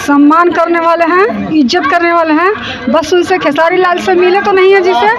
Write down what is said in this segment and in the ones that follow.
सम्मान करने वाले हैं, इज्जत करने वाले हैं। बस उनसे खेसारी लाल से मिले तो नहीं है जिसे,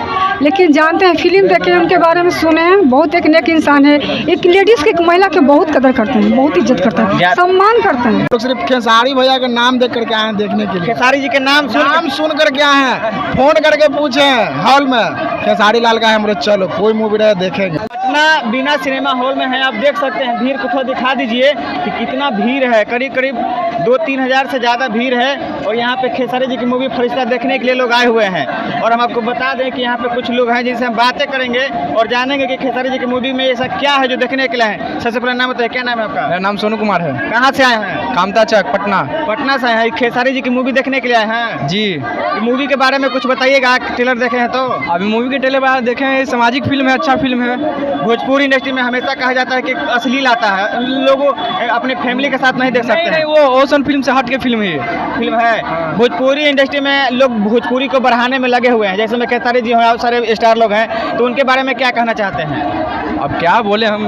लेकिन जानते हैं, फिल्म देखे, उनके बारे में सुने हैं। बहुत एक नेक इंसान है, एक लेडीज़ की, एक महिला के बहुत कदर करते हैं, बहुत इज्जत करते हैं, सम्मान करते हैं। तो सिर्फ खेसारी भैया का नाम देख करके आए हैं देखने के लिए। खेसारी जी के नाम सुन करके आए हैं, फोन करके पूछे हॉल में खेसारी लाल का है, हम चलो कोई मूवी रहे देखेंगे। पटना बिना सिनेमा हॉल में है, आप देख सकते हैं। भीड़ को थोड़ा दिखा दीजिए कि कितना भीड़ है। करीब करीब 2-3 हज़ार से ज़्यादा भीड़ है और यहाँ पे खेसारी जी की मूवी फरिश्ता देखने के लिए लोग आए हुए हैं। और हम आपको बता दें कि यहाँ पे कुछ लोग हैं जिनसे हम बातें करेंगे और जानेंगे कि खेसारी जी की मूवी में ऐसा क्या है जो देखने के लिए है। सबसे पहले नाम बताइए, क्या नाम है आपका? मेरा नाम सोनू कुमार है। कहाँ से आए हैं? कामता चक, पटना। पटना से आए हैं, खेसारी जी की मूवी देखने के लिए आए हैं जी। मूवी के बारे में कुछ बताइएगा, ट्रेलर देखे हैं तो? अभी मूवी के ट्रेलर देखे हैं, सामाजिक फिल्म है, अच्छा फिल्म है। भोजपुरी इंडस्ट्री में हमेशा कहा जाता है कि अश्लील आता है, लोग अपने फैमिली के साथ नहीं देख सकते हैं। वो ओशन फिल्म से हट के फिल्म है। फिल्म है। भोजपुरी इंडस्ट्री में लोग भोजपुरी को बढ़ाने में लगे हुए हैं, जैसे में खेसारी जी हैं, सारे स्टार लोग हैं, तो उनके बारे में क्या कहना चाहते हैं? अब क्या बोले हम,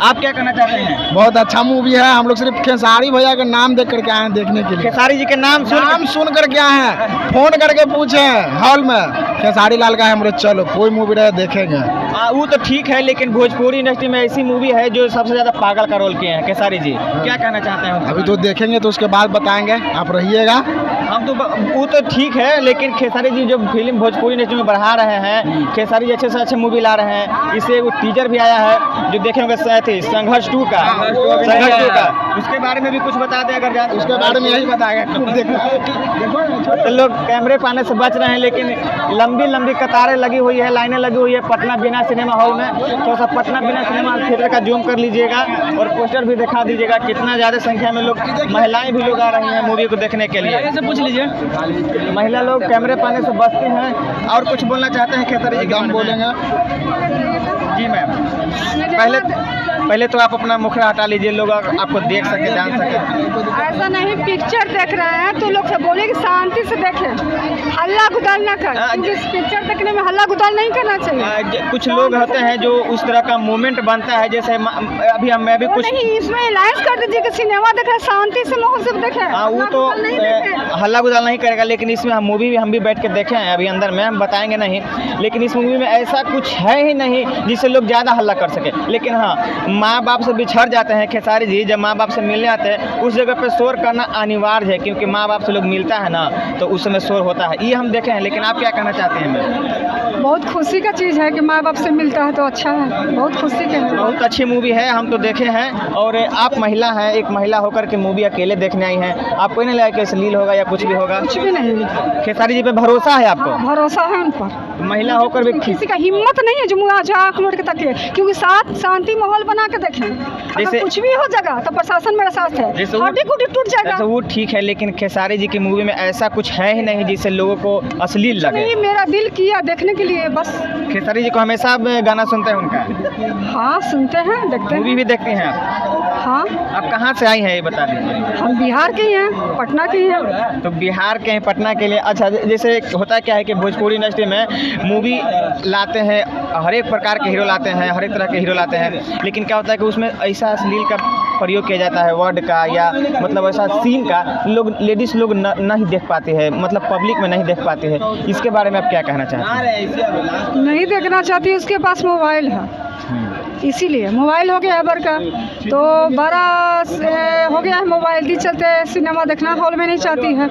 आप क्या कहना चाहते हैं? बहुत अच्छा मूवी है। हम लोग सिर्फ खेसारी भैया का नाम देख करके आए हैं देखने के लिए। खेसारी जी के नाम सुन करके आए हैं, फोन करके पूछे हॉल में खेसारी लाल का है, हम चलो कोई मूवी रहे देखेंगे। वो तो ठीक है, लेकिन भोजपुरी इंडस्ट्री में ऐसी मूवी है जो सबसे ज्यादा पागल का रोल किए हैं खेसारी जी। क्या कहना चाहते हैं? अभी तो देखेंगे तो उसके बाद बताएंगे, आप रहिएगा। हम तो वो तो ठीक है, लेकिन खेसारी जी जो फिल्म भोजपुरी इंडस्ट्री में बढ़ा रहे हैं, खेसारी जी अच्छे से अच्छे मूवी ला रहे हैं। इससे वो टीजर भी आया है जो देखे होंगे, संघर्ष 2 का। उसके बारे में भी कुछ बता दें अगर जान। उसके बारे में यही बताएगा। तो लोग कैमरे पाने से बच रहे हैं, लेकिन लंबी लंबी कतारें लगी हुई है, लाइनें लगी हुई है पटना बिना सिनेमा हॉल में। तो सब पटना बिना सिनेमा थिएटर का जूम कर लीजिएगा और पोस्टर भी दिखा दीजिएगा, कितना ज़्यादा संख्या में लोग, महिलाएं भी लोग आ रही हैं मूवी को देखने के लिए। ऐसे पूछ लीजिए, महिला लोग कैमरे पाने से बचते हैं। और कुछ बोलना चाहते हैं खेसारी जी? हम बोलेंगे जी मैम। पहले तो आप अपना मुखड़ा हटा लीजिए, लोग आपको देख सके, जान सके। ऐसा नहीं, पिक्चर देख रहे हैं तो लोग से बोले कि शांति से देखें, हल्ला गुदाल ना कर, क्योंकि इस पिक्चर देखने में हल्ला गुदाल नहीं करना चाहिए। कुछ लोग होते हैं जो उस तरह का मोमेंट बनता है, जैसे अभी मैं भी कुछ नहीं, इसमें अलायंस कर दीजिए कि सिनेमा देख रहे हैं, शांति से माहौल से देखें। वो तो हल्ला गुदाल नहीं करेगा, लेकिन इसमें हम मूवी भी हम भी बैठ के देखे हैं अभी अंदर में, हम बताएंगे नहीं। लेकिन इस मूवी में ऐसा कुछ है ही नहीं जिससे लोग ज़्यादा हल्ला कर सके। लेकिन हाँ, माँ बाप से बिछड़ जाते हैं खेसारी जी, जब माँ बाप से मिलने आते हैं उस जगह पे शोर करना अनिवार्य है, क्योंकि माँ बाप से लोग मिलता है ना, तो उस समय शोर होता है। ये हम देखे हैं। लेकिन आप क्या कहना चाहते हैं मैम? बहुत खुशी का चीज़ है कि माँ बाप से मिलता है तो अच्छा है, बहुत खुशी के है। बहुत अच्छी मूवी है, हम तो देखे हैं। और आप महिला हैं, एक महिला होकर के मूवी अकेले देखने आई हैं, आपको नहीं लगा कि अश्लील होगा या कुछ भी होगा? कुछ भी नहीं। खेसारी जी पे भरोसा है आपको? भरोसा है उन पर। महिला होकर भी किसी का हिम्मत नहीं है जो मुँह आँख लोट के तकिए, क्योंकि साथ शांति माहौल बना के देखें। अगर कुछ भी हो जाएगा तो प्रशासन मेरे साथ है, हड्डी कुटी टूट जाएगा। वो ठीक है, लेकिन खेसारी जी की मूवी में ऐसा कुछ है ही नहीं जिससे लोगों को अश्लील लगे। नहीं, मेरा दिल किया देखने के लिए बस। खेसारी जी को हमेशा गाना सुनते हैं उनका? हाँ, सुनते हैं, देखते हैं। मूवी भी देखते हैं आप? हाँ। आप कहाँ से आई हैं ये बता दीजिए। हम बिहार के ही हैं, पटना के ही हैं। तो बिहार के हैं, पटना के लिए। अच्छा, जैसे होता क्या है कि भोजपुरी इंडस्ट्री में मूवी लाते हैं, हर एक प्रकार के हीरो लाते हैं, हर एक तरह के हीरो लाते हैं, लेकिन क्या होता है कि उसमें ऐसा अश्लील का प्रयोग किया जाता है, वर्ड का या मतलब ऐसा सीन का लोग, लेडीज़ लोग नहीं देख पाते हैं, मतलब पब्लिक में नहीं देख पाते हैं। इसके बारे में आप क्या कहना चाहते हैं? नहीं देखना चाहती, उसके पास मोबाइल है, इसीलिए मोबाइल हो गया है बड़ा, तो बड़ा हो गया है मोबाइल, दी चलते सिनेमा देखना हॉल में नहीं चाहती है,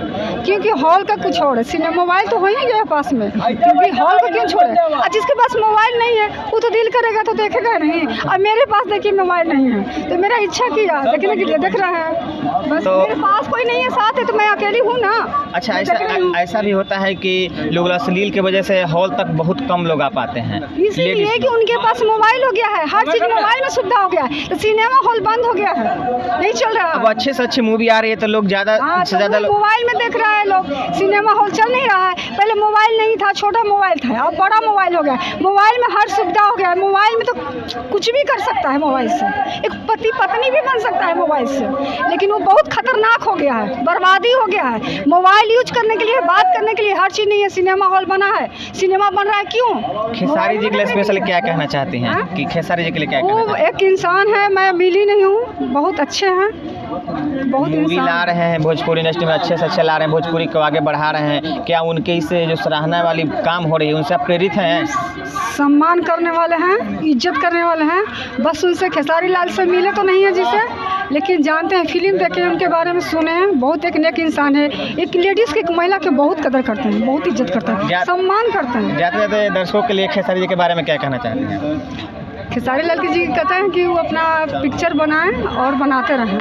क्योंकि हॉल का कुछ और है, सिनेमा मोबाइल तो हो ही गया पास में, क्योंकि हॉल का क्यों छोड़े। और जिसके पास मोबाइल नहीं है वो तो दिल करेगा तो देखेगा नहीं, और मेरे पास देखिए मोबाइल नहीं है, तो मेरा इच्छा किया देखने के लिए देख रहा है, बस तो मेरे पास कोई नहीं है साथ है, तो मैं अकेली हूँ ना। अच्छा, ऐसा भी होता है कि लोग अश्लील की वजह से हॉल तक बहुत कम लोग आ पाते हैं, इसलिए कि उनके पास मोबाइल हो गया है, हर चीज मोबाइल में सुविधा हो गया है, तो सिनेमा हॉल बंद हो गया है, नहीं चल रहा। अब अच्छे से अच्छी मूवी आ रही है तो लोग ज़्यादा से ज़्यादा मोबाइल में देख रहा है लोग, सिनेमा हॉल चल नहीं रहा है। पहले मोबाइल नहीं था, छोटा मोबाइल था, अब बड़ा मोबाइल हो गया, मोबाइल में हर सुविधा हो गया है, मोबाइल में तो कुछ भी कर सकता है मोबाइल से, एक पति पत्नी भी बन सकता है मोबाइल से, लेकिन वो बहुत खतरनाक हो गया है, बर्बादी हो गया है। मोबाइल यूज करने के लिए, बात करने के लिए हर चीज़ नहीं है, सिनेमा हॉल बना है, सिनेमा बन रहा है, क्यों? खेसारी जी के लिए स्पेशल क्या कहना चाहती हैं कि खेसारी जी के लिए क्या कहना? वो एक इंसान है, मैं मिली नहीं हूँ, बहुत अच्छे हैं, बहुत मूवी ला इंसान रहे हैं भोजपुरी इंडस्ट्री में, अच्छे से अच्छे ला रहे हैं, भोजपुरी को आगे बढ़ा रहे हैं, क्या उनके इस जो सराहना वाली काम हो रही है उनसे आप प्रेरित हैं? सम्मान करने वाले हैं, इज्जत करने वाले हैं। बस उनसे खेसारी लाल से मिले तो नहीं है जिसे, लेकिन जानते हैं, फिल्म देखे हैं, उनके बारे में सुने हैं। बहुत एक नेक इंसान है, एक लेडीज़ की, एक महिला की बहुत कदर करते हैं, बहुत इज्जत करते हैं, सम्मान करते हैं। जाते जाते दर्शकों के लिए खेसारी जी के बारे में क्या कहना चाहते हैं? खेसारी लाल जी कहते हैं कि वो अपना पिक्चर बनाएं और बनाते रहें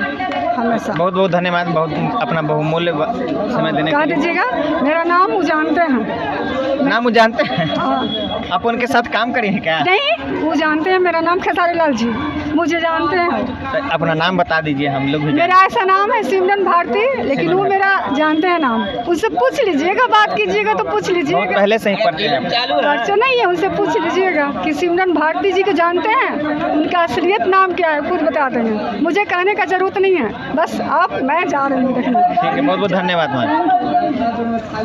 हमेशा। बहुत बहुत धन्यवाद, बहुत अपना बहुमूल्य समय देने कह के लिए। दीजिएगा मेरा नाम वो जानते हैं। नाम वो जानते हैं? हाँ। आप उनके साथ काम करिए हैं क्या? नहीं, वो जानते हैं मेरा नाम खेसारी लाल जी, मुझे जानते हैं। तो अपना नाम बता दीजिए, हम लोग भी मेरा ऐसा नाम है सिमरन भारती, लेकिन वो मेरा जानते हैं नाम। उनसे पूछ लीजिएगा, बात कीजिएगा तो पूछ बहुत लीजिएगा। पहले से ही पढ़ते हैं। बच्चा नहीं है, उनसे पूछ लीजिएगा कि सिमरन भारती जी को जानते हैं, उनका असलियत नाम क्या है, खुद बता देंगे। मुझे कहने का जरूरत नहीं है, बस आप मैं जा रही हूँ देखने। ठीक है, बहुत बहुत धन्यवाद मैम।